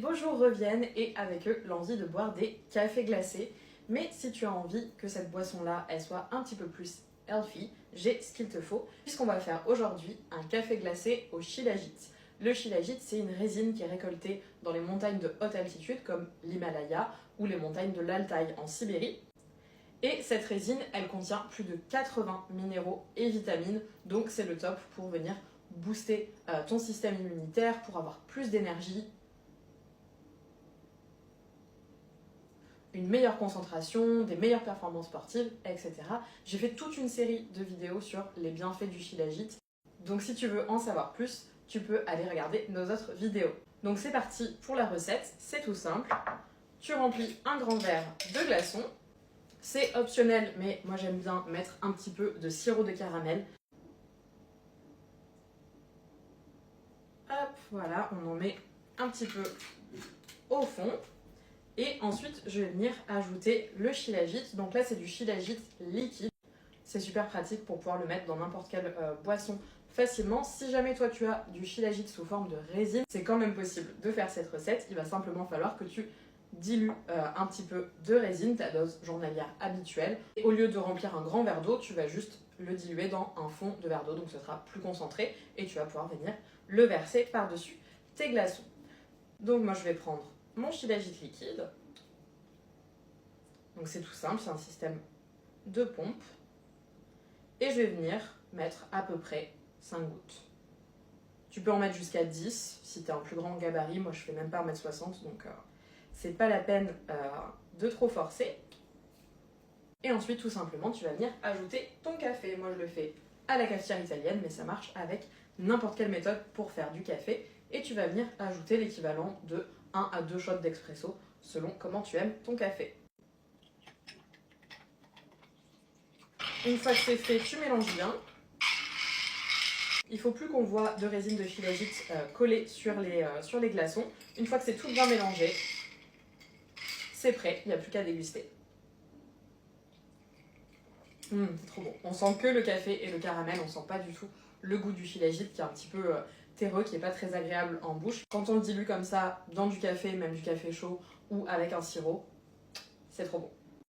Beaux jours reviennent et avec eux l'envie de boire des cafés glacés. Mais si tu as envie que cette boisson-là, elle soit un petit peu plus healthy, j'ai ce qu'il te faut, puisqu'on va faire aujourd'hui un café glacé au shilajit. Le shilajit, c'est une résine qui est récoltée dans les montagnes de haute altitude comme l'Himalaya ou les montagnes de l'Altaï en Sibérie. Et cette résine, elle contient plus de 80 minéraux et vitamines, donc c'est le top pour venir booster ton système immunitaire, pour avoir plus d'énergie, une meilleure concentration, des meilleures performances sportives, etc. J'ai fait toute une série de vidéos sur les bienfaits du shilajit. Donc si tu veux en savoir plus, tu peux aller regarder nos autres vidéos. Donc c'est parti pour la recette, c'est tout simple. Tu remplis un grand verre de glaçons. C'est optionnel, mais moi j'aime bien mettre un petit peu de sirop de caramel. Hop, voilà, on en met un petit peu au fond. Et ensuite, je vais venir ajouter le shilajit. Donc là, c'est du shilajit liquide. C'est super pratique pour pouvoir le mettre dans n'importe quelle boisson facilement. Si jamais toi, tu as du shilajit sous forme de résine, c'est quand même possible de faire cette recette. Il va simplement falloir que tu dilues un petit peu de résine, ta dose journalière habituelle. Et au lieu de remplir un grand verre d'eau, tu vas juste le diluer dans un fond de verre d'eau. Donc ce sera plus concentré et tu vas pouvoir venir le verser par-dessus tes glaçons. Donc moi, je vais prendre mon shilajit liquide. Donc c'est tout simple, c'est un système de pompe. Et je vais venir mettre à peu près 5 gouttes. Tu peux en mettre jusqu'à 10 si tu as un plus grand gabarit. Moi je fais même pas 1m60, donc c'est pas la peine de trop forcer. Et ensuite tout simplement tu vas venir ajouter ton café. Moi je le fais à la cafetière italienne, mais ça marche avec n'importe quelle méthode pour faire du café. Et tu vas venir ajouter l'équivalent de 1 à 2 shots d'expresso selon comment tu aimes ton café. Une fois que c'est fait, tu mélanges bien. Il ne faut plus qu'on voit de résine de shilajit collée sur les glaçons. Une fois que c'est tout bien mélangé, c'est prêt, il n'y a plus qu'à déguster. C'est trop bon. On sent que le café et le caramel, on sent pas du tout le goût du shilajit qui est un petit peu terreux, qui n'est pas très agréable en bouche. Quand on le dilue comme ça dans du café, même du café chaud ou avec un sirop, c'est trop bon.